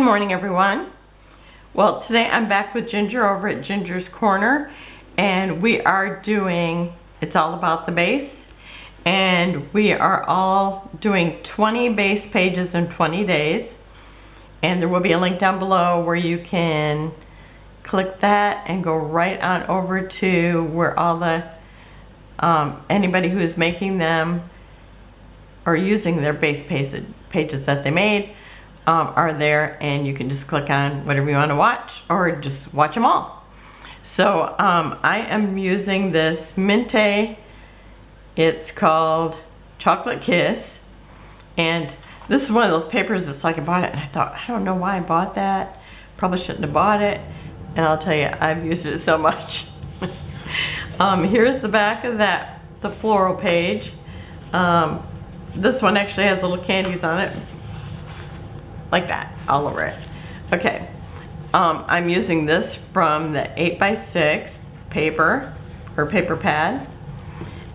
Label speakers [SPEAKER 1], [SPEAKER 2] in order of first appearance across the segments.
[SPEAKER 1] Good morning, everyone. Well, today I'm back with Ginger over at Ginger's Corner, and we are doing It's All About the Base, and we are all doing 20 base pages in 20 days, and there will be a link down below where you can click that and go right on over to where all the anybody who is making them or using their base pages that they made are there, and you can just click on whatever you want to watch or just watch them all. So I am using this Mintay. It's called Chocolate Kiss, and this is one of those papers that's like I bought it and I thought, I don't know why I bought that, probably shouldn't have bought it, and I'll tell you, I've used it so much. Here's the back of that, the floral page. This one actually has little candies on it, like that, all over it. Okay, I'm using this from the 8x6 paper, or paper pad,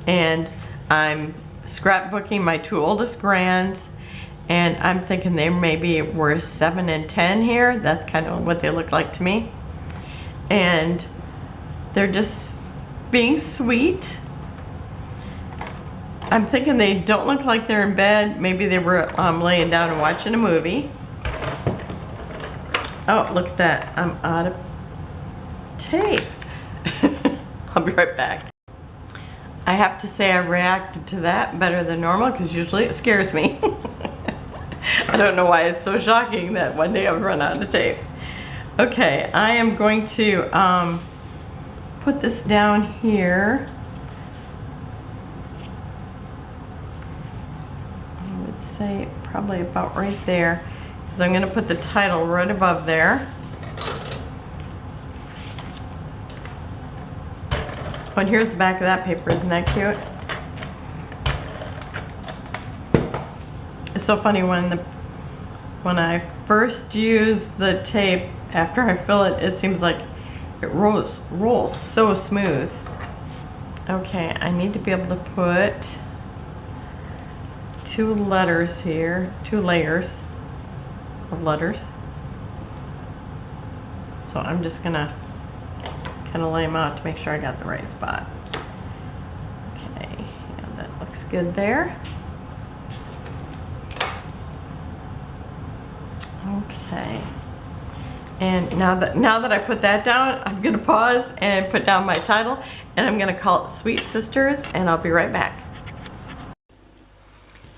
[SPEAKER 1] and I'm scrapbooking my two oldest grands, and I'm thinking they maybe were 7 and 10 here. That's kind of what they look like to me. And they're just being sweet. I'm thinking they don't look like they're in bed. Maybe they were laying down and watching a movie. Oh, look at that. I'm out of tape. I'll be right back. I have to say I reacted to that better than normal because usually it scares me. I don't know why it's so shocking that one day I would run out of tape. Okay, I am going to put this down here. I would say probably about right there. So I'm going to put the title right above there. Oh, and here's the back of that paper. Isn't that cute? It's so funny when I first use the tape, after I fill it, it seems like it rolls so smooth. Okay, I need to be able to put two letters here, two layers of letters. So I'm just gonna kind of lay them out to make sure I got the right spot. Okay, yeah, that looks good there. Okay, and now that I put that down, I'm gonna pause and put down my title, and I'm gonna call it Sweet Sisters, and I'll be right back.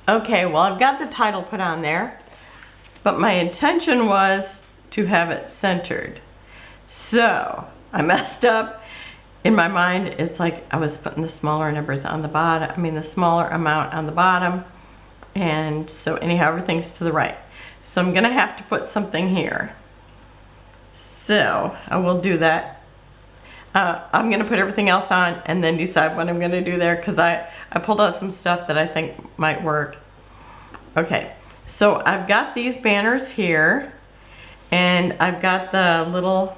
[SPEAKER 1] Okay, well, I've got the title put on there, but my intention was to have it centered. So I messed up. In my mind, it's like I was putting the smaller numbers on the bottom, the smaller amount on the bottom, and so anyhow, everything's to the right. So I'm gonna have to put something here. So I will do that. I'm gonna put everything else on and then decide what I'm gonna do there, because I pulled out some stuff that I think might work. Okay, so I've got these banners here, and I've got the little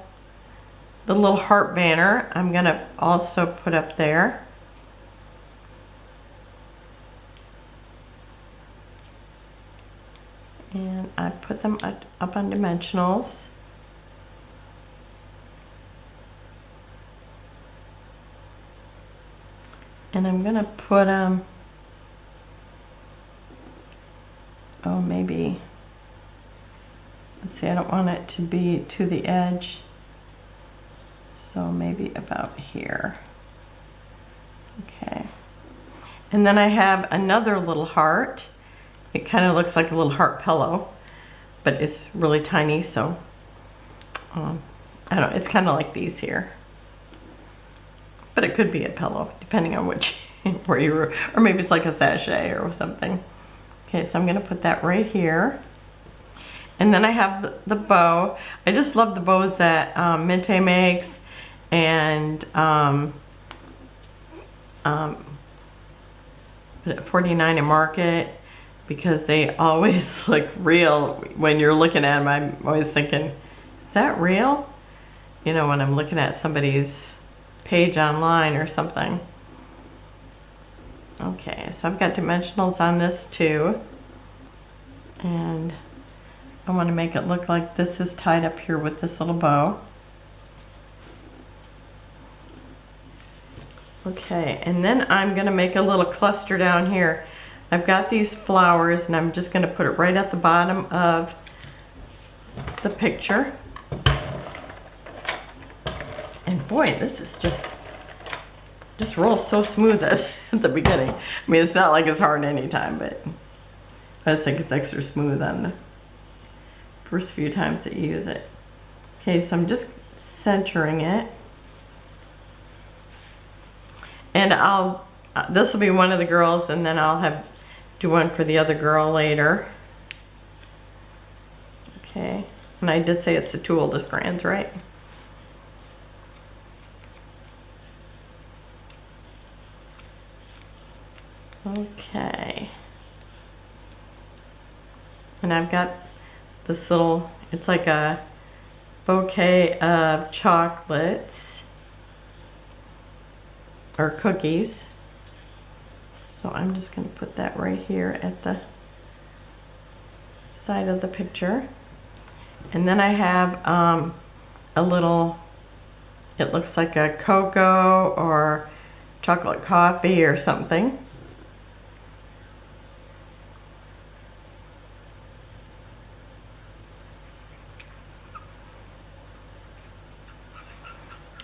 [SPEAKER 1] heart banner I'm gonna also put up there. And I put them up on dimensionals. And I'm gonna put oh, maybe, let's see, I don't want it to be to the edge, so maybe about here. Okay, and then I have another little heart. It kind of looks like a little heart pillow, but it's really tiny, so I don't know, it's kind of like these here. But it could be a pillow, depending on which, where you were, or maybe it's like a sachet or something. Okay, so I'm gonna put that right here. And then I have the bow. I just love the bows that Mintay makes, and at 49 at Market, because they always look real when you're looking at them. I'm always thinking, is that real? You know, when I'm looking at somebody's page online or something. Okay, so I've got dimensionals on this too. And I want to make it look like this is tied up here with this little bow. Okay, and then I'm going to make a little cluster down here. I've got these flowers and I'm just going to put it right at the bottom of the picture. And boy, this is just rolls so smooth at the beginning. I mean, it's not like it's hard anytime, but I think it's extra smooth on the first few times that you use it. Okay, so I'm just centering it. And this will be one of the girls, and then I'll do one for the other girl later. Okay, and I did say it's the 2 oldest grands, right? Okay. And I've got this little, it's like a bouquet of chocolates or cookies. So I'm just going to put that right here at the side of the picture. And then I have a little, it looks like a cocoa or chocolate coffee or something.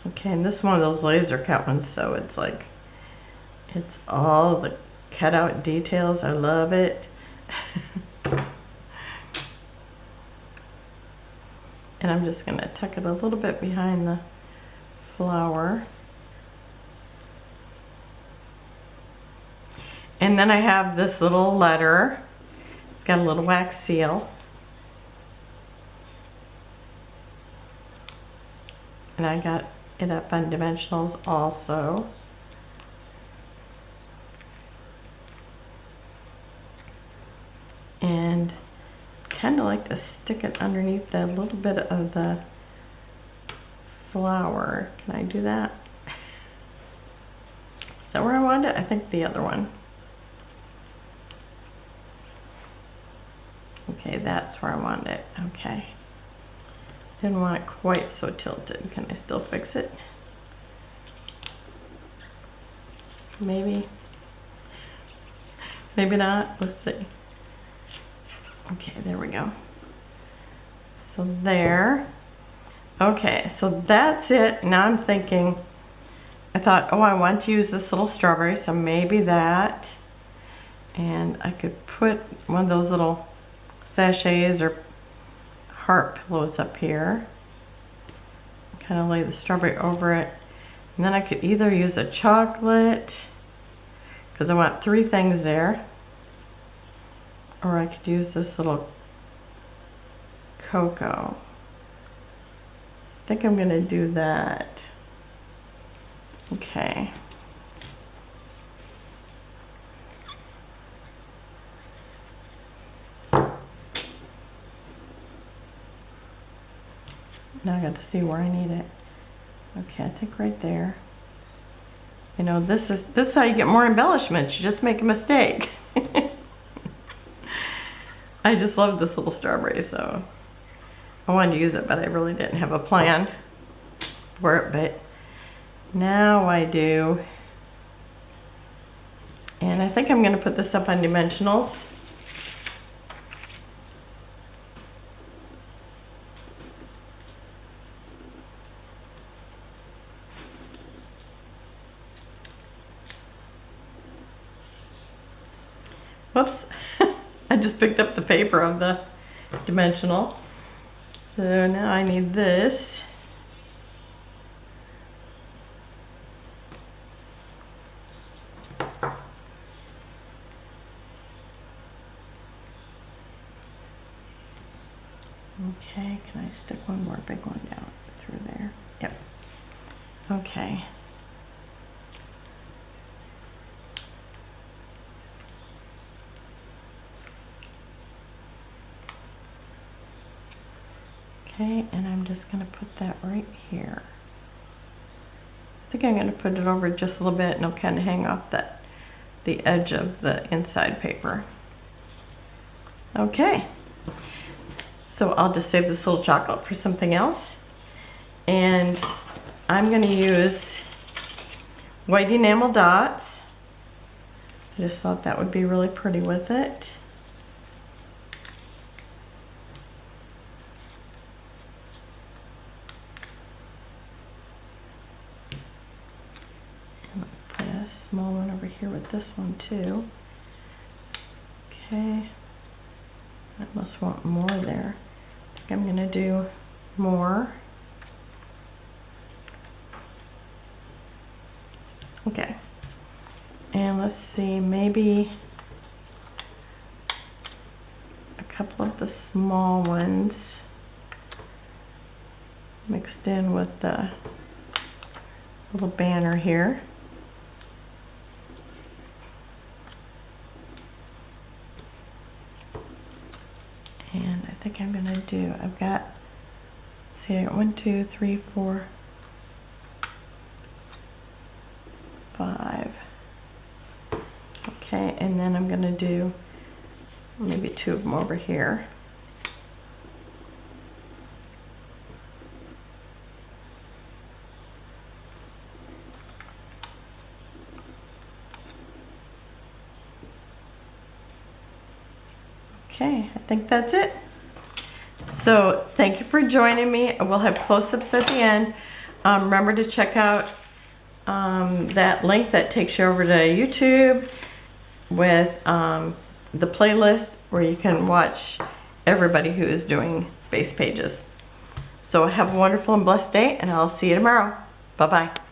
[SPEAKER 1] Okay, and this is one of those laser cut ones, so it's like, it's all the cut out details. I love it. And I'm just going to tuck it a little bit behind the flower. And then I have this little letter. It's got a little wax seal. And I got it up on dimensionals also. And kind of like to stick it underneath a little bit of the flower. Can I do that? Is that where I wanted it? I think the other one. Okay, that's where I wanted it. Okay. Didn't want it quite so tilted. Can I still fix it? Maybe. Maybe not. Let's see. Okay, there we go. So there. Okay, so that's it. Now I'm thinking, I thought, oh, I want to use this little strawberry, so maybe that. And I could put one of those little sachets or heart pillows up here. Kind of lay the strawberry over it. And then I could either use a chocolate, because I want 3 things there. Or I could use this little cocoa. I think I'm going to do that. Okay. Now I got to see where I need it. Okay, I think right there. You know, this is how you get more embellishments. You just make a mistake. I just love this little strawberry, so I wanted to use it, but I really didn't have a plan for it, but now I do. And I think I'm going to put this up on dimensionals. Whoops. I just picked up the paper of the dimensional. So now I need this. Okay, can I stick one more big one down through there? Yep. Okay. Okay, and I'm just going to put that right here. I think I'm going to put it over just a little bit and it'll kind of hang off the edge of the inside paper. Okay, So I'll just save this little chocolate for something else. And I'm going to use white enamel dots. I just thought that would be really pretty with it. And I'll put a small one over here with this one too. Okay. I must want more there. I think I'm going to do more. Okay. And let's see, maybe a couple of the small ones mixed in with the little banner here. And I think I'm gonna do, I've got, let's see, I got 1, 2, 3, 4, 5. Okay, and then I'm gonna do maybe 2 of them over here. Okay, I think that's it. So thank you for joining me. We'll have close-ups at the end. Remember to check out that link that takes you over to YouTube with the playlist where you can watch everybody who is doing base pages. So have a wonderful and blessed day, and I'll see you tomorrow. Bye-bye.